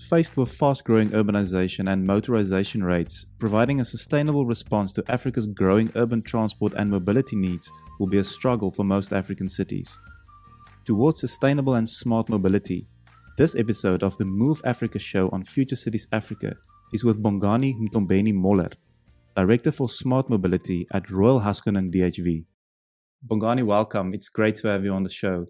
faced with fast-growing urbanization and motorization rates, providing a sustainable response to Africa's growing urban transport and mobility needs will be a struggle for most African cities. Towards sustainable and smart mobility, this episode of the Move Africa show on Future Cities Africa is with Bongani Mthombeni-Möller, Director for Smart Mobility at Royal HaskoningDHV. Bongani, welcome. It's great to have you on the show.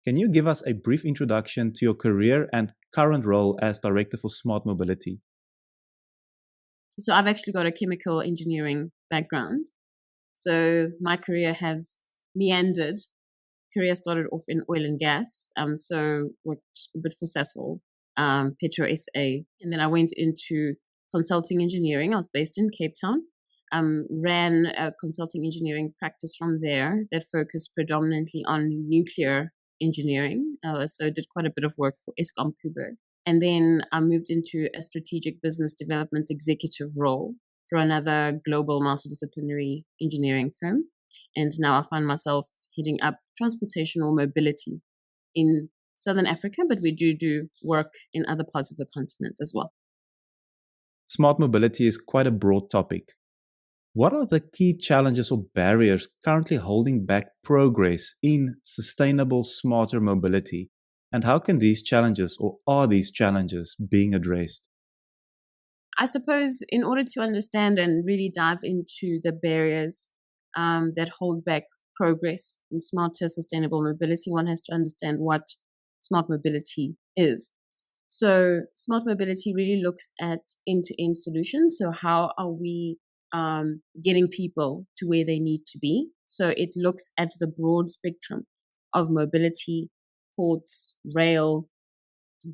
Can you give us a brief introduction to your career and current role as Director for Smart Mobility? So I've actually got a chemical engineering background. So my career has meandered. Career started off in oil and gas. So worked a bit for Sasol, Petro SA. And then I went into consulting engineering. I was based in Cape Town. Ran a consulting engineering practice from there that focused predominantly on nuclear engineering. So did quite a bit of work for Eskom Kuberg. And then I moved into a strategic business development executive role for another global multidisciplinary engineering firm. And now I find myself heading up transportational mobility in Southern Africa, but we do work in other parts of the continent as well. Smart mobility is quite a broad topic. What are the key challenges or barriers currently holding back progress in sustainable, smarter mobility? And how can these challenges, or are these challenges, being addressed? I suppose in order to understand and really dive into the barriers that hold back progress in smarter, sustainable mobility, one has to understand what smart mobility is. So smart mobility really looks at end-to-end solutions. So how are we getting people to where they need to be? So it looks at the broad spectrum of mobility, ports, rail,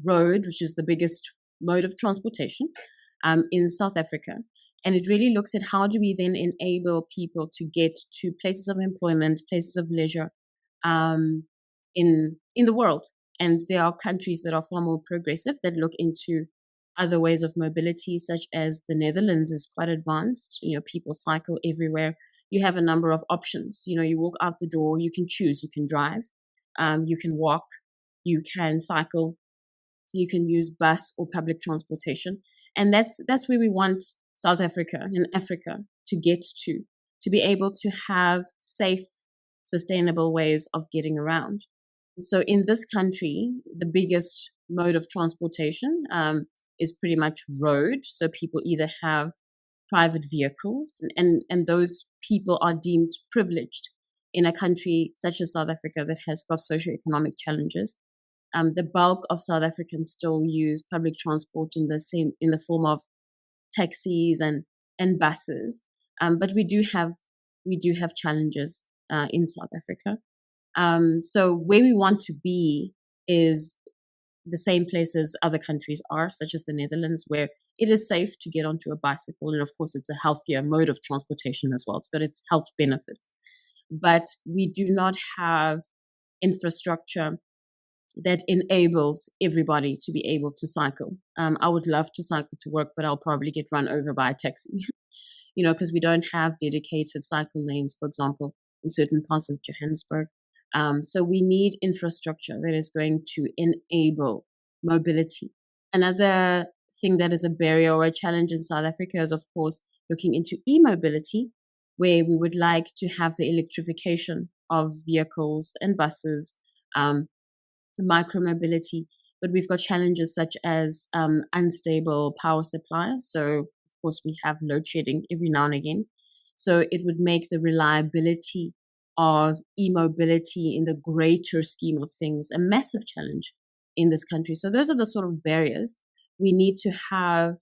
road, which is the biggest mode of transportation in South Africa. And it really looks at how do we then enable people to get to places of employment, places of leisure in the world. And there are countries that are far more progressive that look into other ways of mobility, such as the Netherlands is quite advanced. People cycle everywhere. You have a number of options. You walk out the door, you can choose. You can drive, you can walk, you can cycle, you can use bus or public transportation. And that's where we want South Africa and Africa to get to be able to have safe, sustainable ways of getting around. So in this country, the biggest mode of transportation is pretty much road. So people either have private vehicles, and those people are deemed privileged in a country such as South Africa that has got socioeconomic challenges. The bulk of South Africans still use public transport in the form of taxis and buses, but we do have challenges in South Africa. So where we want to be is the same place as other countries are, such as the Netherlands, where it is safe to get onto a bicycle. And of course, it's a healthier mode of transportation as well. It's got its health benefits. But we do not have infrastructure that enables everybody to be able to cycle. I would love to cycle to work, but I'll probably get run over by a taxi, because we don't have dedicated cycle lanes, for example, in certain parts of Johannesburg. So we need infrastructure that is going to enable mobility. Another thing that is a barrier or a challenge in South Africa is, of course, looking into e-mobility, where we would like to have the electrification of vehicles and buses, micro-mobility. But we've got challenges such as unstable power supply. So, of course, we have load shedding every now and again. So it would make the reliability of e-mobility in the greater scheme of things a massive challenge in this country. So those are the sort of barriers. We need to have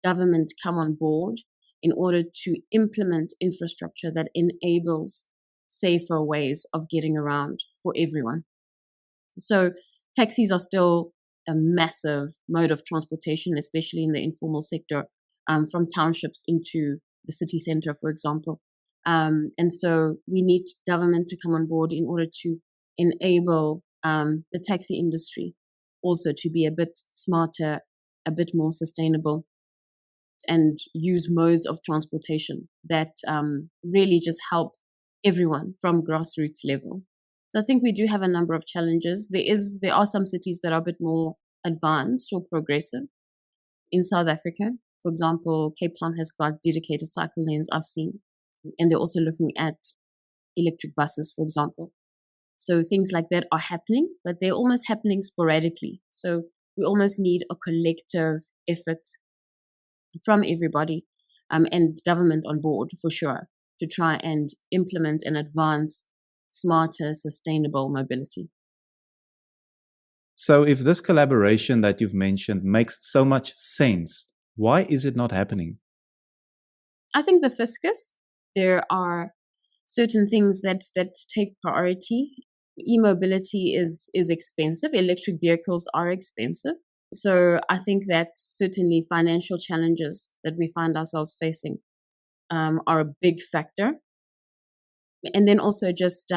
government come on board in order to implement infrastructure that enables safer ways of getting around for everyone. So taxis are still a massive mode of transportation, especially in the informal sector, from townships into the city center, for example. And so we need government to come on board in order to enable the taxi industry also to be a bit smarter, a bit more sustainable, and use modes of transportation that really just help everyone from grassroots level. So I think we do have a number of challenges. There are some cities that are a bit more advanced or progressive. In South Africa, for example, Cape Town has got dedicated cycle lanes I've seen, and they're also looking at electric buses, for example. So things like that are happening, but they're almost happening sporadically. So we almost need a collective effort from everybody and government on board for sure to try and implement and advance smarter, sustainable mobility. So if this collaboration that you've mentioned makes so much sense, why is it not happening? I think the fiscus, there are certain things that take priority. E-mobility is expensive. Electric vehicles are expensive. So I think that certainly financial challenges that we find ourselves facing are a big factor. And then also just,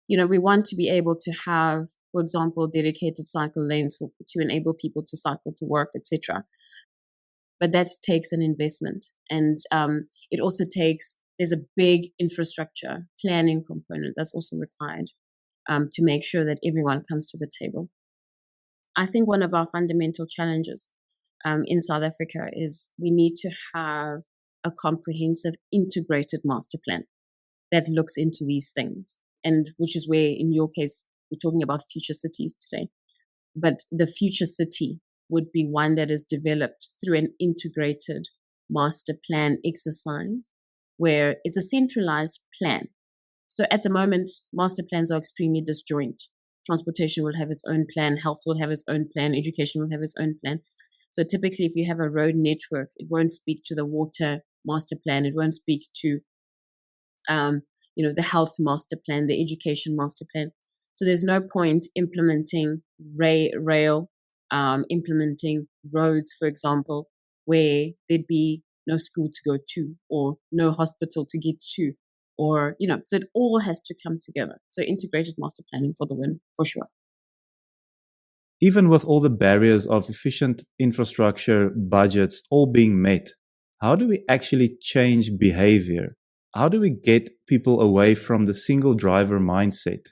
we want to be able to have, for example, dedicated cycle lanes to enable people to cycle to work, etc. But that takes an investment. And it also there's a big infrastructure planning component that's also required to make sure that everyone comes to the table. I think one of our fundamental challenges in South Africa is we need to have a comprehensive integrated master plan that looks into these things, and which is where, in your case, we're talking about future cities today. But the future city would be one that is developed through an integrated master plan exercise where it's a centralized plan. So at the moment, master plans are extremely disjoint. Transportation will have its own plan, health will have its own plan, education will have its own plan. So typically, if you have a road network, it won't speak to the water master plan, it won't speak to the health master plan, the education master plan. So there's no point implementing rail, implementing roads, for example, where there'd be no school to go to or no hospital to get to, or, so it all has to come together. So integrated master planning for the win, for sure. Even with all the barriers of efficient infrastructure budgets all being met, how do we actually change behavior? How do we get people away from the single driver mindset?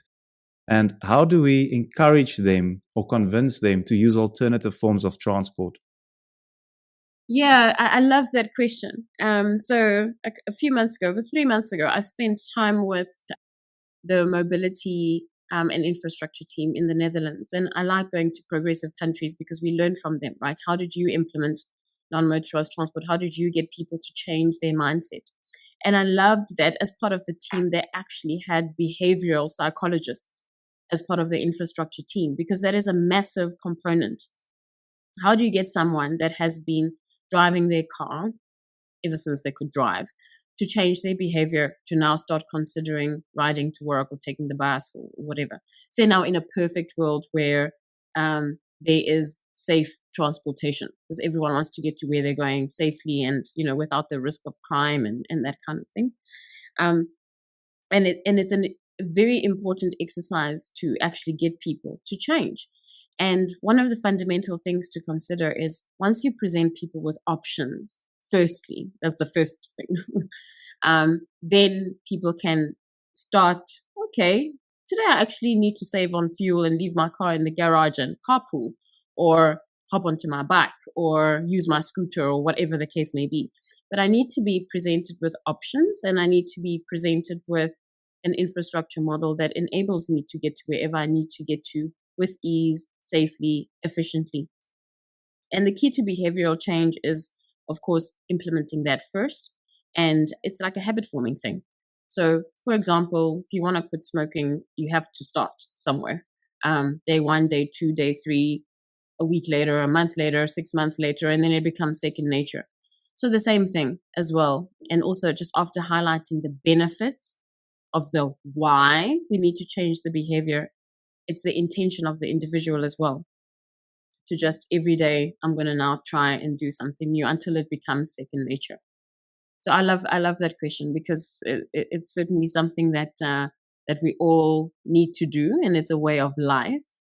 And how do we encourage them or convince them to use alternative forms of transport? Yeah, I love that question. So a few months ago, 3 months ago, I spent time with the mobility and infrastructure team in the Netherlands. And I like going to progressive countries because we learn from them, right? How did you implement non-motorized transport? How did you get people to change their mindset? And I loved that as part of the team, they actually had behavioral psychologists as part of the infrastructure team, because that is a massive component. How do you get someone that has been driving their car ever since they could drive to change their behavior to now start considering riding to work or taking the bus or whatever? Say now in a perfect world where there is safe transportation, because everyone wants to get to where they're going safely and, without the risk of crime and that kind of thing. And it's a very important exercise to actually get people to change. And one of the fundamental things to consider is once you present people with options, firstly, that's the first thing, then people can start, okay, today I actually need to save on fuel and leave my car in the garage and carpool, or hop onto my bike, or use my scooter, or whatever the case may be. But I need to be presented with options, and I need to be presented with an infrastructure model that enables me to get to wherever I need to get to with ease, safely, efficiently. And the key to behavioral change is, of course, implementing that first. And it's like a habit forming thing. So, for example, if you want to quit smoking, you have to start somewhere. Day 1, day 2, day 3, a week later, a month later, 6 months later, and then it becomes second nature. So the same thing as well. And also just after highlighting the benefits of the why we need to change the behavior, it's the intention of the individual as well. To just every day, I'm going to now try and do something new until it becomes second nature. So I love that question, because it's certainly something that we all need to do, and it's a way of life.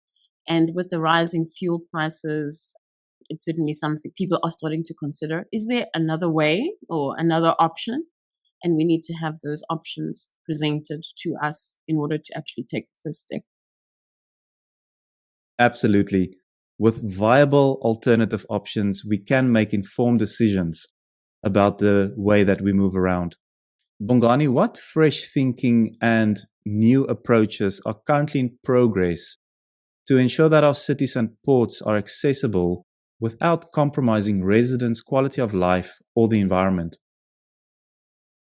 And with the rising fuel prices, it's certainly something people are starting to consider. Is there another way or another option? And we need to have those options presented to us in order to actually take the first step. Absolutely. With viable alternative options, we can make informed decisions about the way that we move around. Bongani, what fresh thinking and new approaches are currently in progress to ensure that our cities and ports are accessible without compromising residents' quality of life or the environment?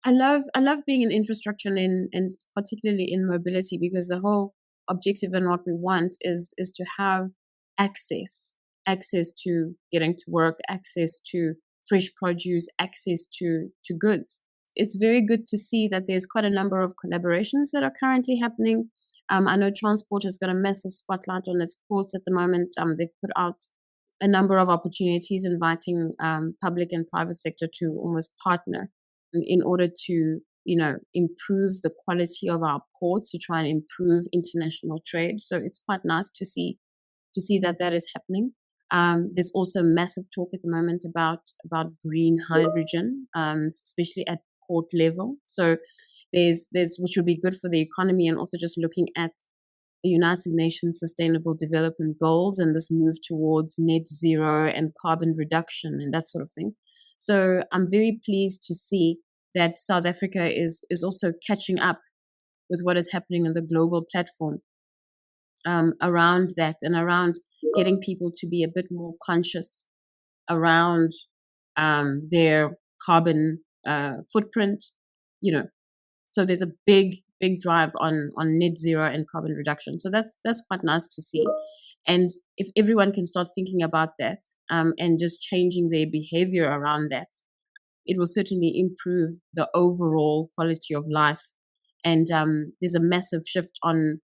I love being in infrastructure and particularly in mobility, because the whole objective and what we want is to have access to getting to work, access to fresh produce, access to goods. It's very good to see that there's quite a number of collaborations that are currently happening. I know transport has got a massive spotlight on its ports at the moment. They've put out a number of opportunities inviting public and private sector to almost partner in order to, improve the quality of our ports, to try and improve international trade. So it's quite nice to see that is happening. There's also massive talk at the moment about green hydrogen, especially at port level. So there's which would be good for the economy, and also just looking at the United Nations Sustainable Development Goals and this move towards net zero and carbon reduction and that sort of thing. So I'm very pleased to see that South Africa is also catching up with what is happening in the global platform around that, and around getting people to be a bit more conscious around their carbon footprint. So there's a big drive on net zero and carbon reduction. So that's quite nice to see. And if everyone can start thinking about that and just changing their behavior around that, it will certainly improve the overall quality of life. And there's a massive shift on,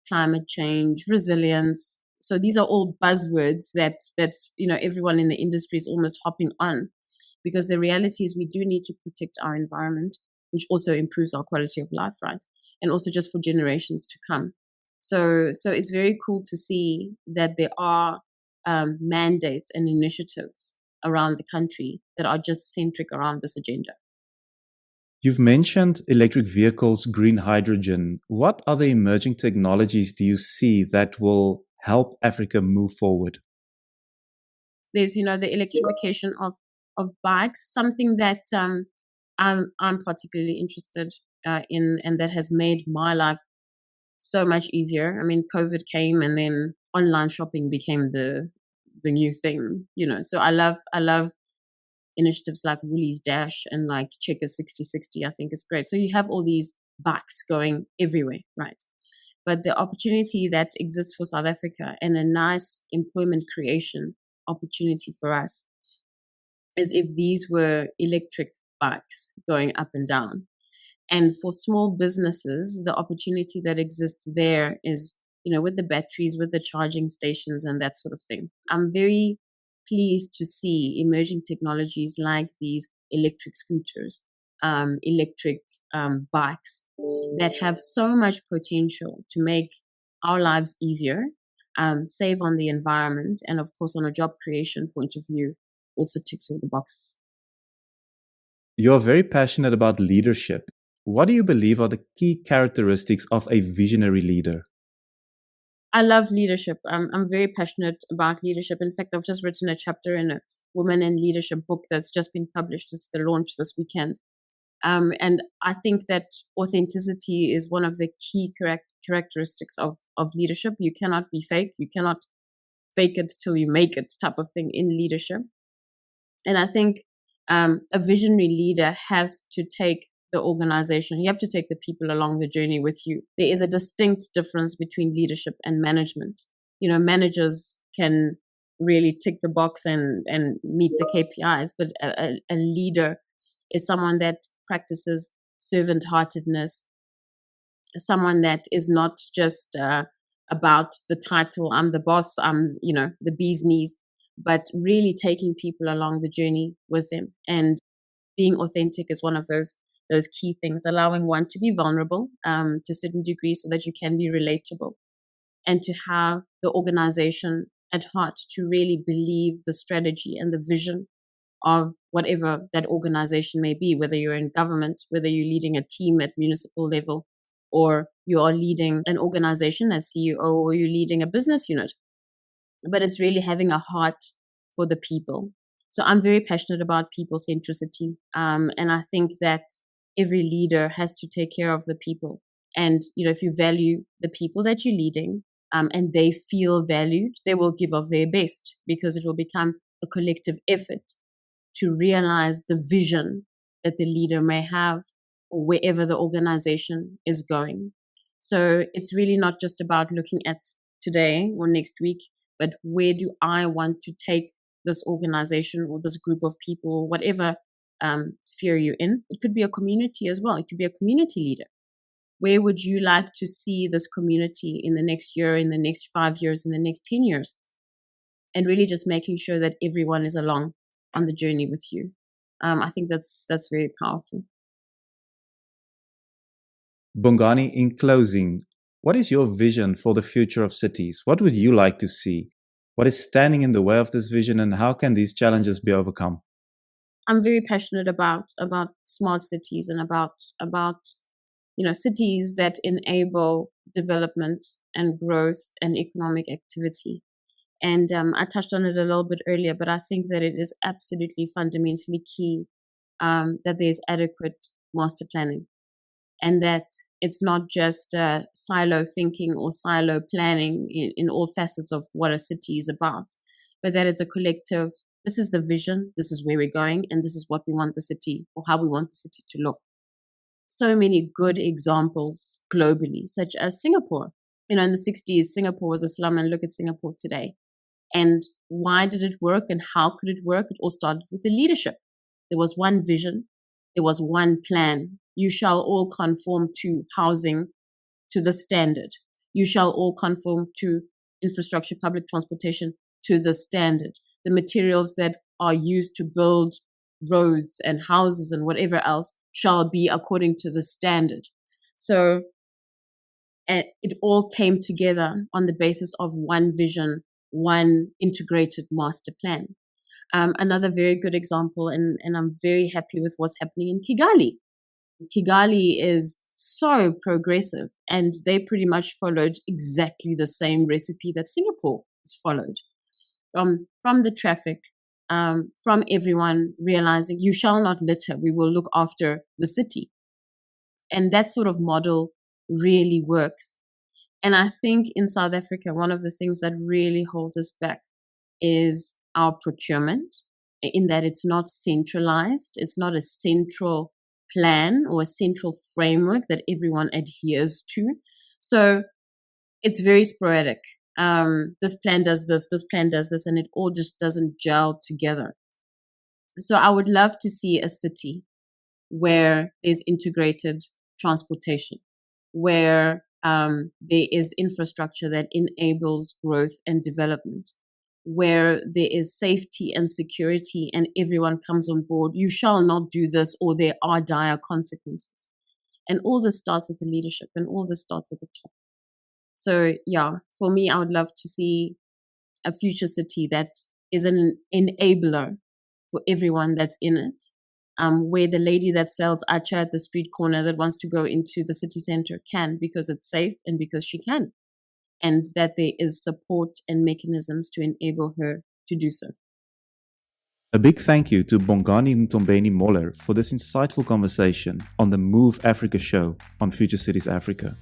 climate change, resilience. So these are all buzzwords that everyone in the industry is almost hopping on, because the reality is we do need to protect our environment, which also improves our quality of life, right? And also just for generations to come. So it's very cool to see that there are mandates and initiatives around the country that are just centric around this agenda. You've mentioned electric vehicles, green hydrogen. What other emerging technologies do you see that will help Africa move forward? There's, the electrification of bikes, something that I'm particularly interested in, and that has made my life so much easier. I mean, COVID came, and then online shopping became the new thing, So I love initiatives like Woolies Dash and like Checkers 6060. I think it's great. So you have all these bikes going everywhere, right? But the opportunity that exists for South Africa, and a nice employment creation opportunity for us, is if these were electric bikes going up and down. And for small businesses, the opportunity that exists there is, with the batteries, with the charging stations and that sort of thing. I'm very pleased to see emerging technologies like these electric scooters, electric bikes that have so much potential to make our lives easier, save on the environment, and of course, on a job creation point of view, also ticks all the boxes. You're very passionate about leadership. What do you believe are the key characteristics of a visionary leader? I love leadership. I'm very passionate about leadership. In fact, I've just written a chapter in a Women in Leadership book that's just been published. It's the launch this weekend. And I think that authenticity is one of the key characteristics of leadership. You cannot be fake. You cannot fake it till you make it, type of thing in leadership. And I think a visionary leader has to take the organization. You have to take the people along the journey with you. There is a distinct difference between leadership and management. Managers can really tick the box and meet the KPIs, but a leader is someone that practices servant-heartedness, someone that is not just about the title, I'm the boss, I'm, the bee's knees, but really taking people along the journey with them. And being authentic is one of those key things, allowing one to be vulnerable to a certain degree so that you can be relatable, and to have the organization at heart to really believe the strategy and the vision of whatever that organization may be, whether you're in government, whether you're leading a team at municipal level, or you are leading an organization as CEO, or you're leading a business unit. but it's really having a heart for the people. So I'm very passionate about people centricity. And I think that every leader has to take care of the people. And, if you value the people that you're leading, and they feel valued, they will give of their best, because it will become a collective effort to realize the vision that the leader may have, or wherever the organization is going. So it's really not just about looking at today or next week, but where do I want to take this organization or this group of people, whatever sphere you're in. It could be a community as well. It could be a community leader. Where would you like to see this community in the next year, in the next 5 years, in the next 10 years? And really just making sure that everyone is along on the journey with you. I think that's very powerful. Bongani, in closing, what is your vision for the future of cities? What would you like to see? What is standing in the way of this vision, and how can these challenges be overcome? I'm very passionate about smart cities and about cities that enable development and growth and economic activity. And I touched on it a little bit earlier, but I think that it is absolutely fundamentally key that there's adequate master planning, and that it's not just silo thinking or silo planning in all facets of what a city is about, but that it's a collective. This is the vision, this is where we're going, and this is what we want the city, or how we want the city to look. So many good examples globally, such as Singapore. In the 60s, Singapore was a slum, and look at Singapore today. And why did it work, and how could it work? It all started with the leadership. There was one vision, there was one plan. You shall all conform to housing to the standard. You shall all conform to infrastructure, public transportation to the standard. The materials that are used to build roads and houses and whatever else shall be according to the standard. So it all came together on the basis of one vision, one integrated master plan. Another very good example, and I'm very happy with what's happening in Kigali. Kigali is so progressive, and they pretty much followed exactly the same recipe that Singapore has followed. From the traffic, from everyone realizing you shall not litter, we will look after the city. And that sort of model really works. And I think in South Africa, one of the things that really holds us back is our procurement, in that it's not centralized. It's not a central plan or a central framework that everyone adheres to. So it's very sporadic. This plan does this plan does this, and it all just doesn't gel together. So I would love to see a city where there's integrated transportation, where there is infrastructure that enables growth and development, where there is safety and security and everyone comes on board. You shall not do this, or there are dire consequences. And all this starts at the leadership, and all this starts at the top. So yeah, for me, I would love to see a future city that is an enabler for everyone that's in it, where the lady that sells acha at the street corner that wants to go into the city center can, because it's safe and because she can, and that there is support and mechanisms to enable her to do so. A big thank you to Bongani Mthombeni-Möller for this insightful conversation on the Move Africa show on Future Cities Africa.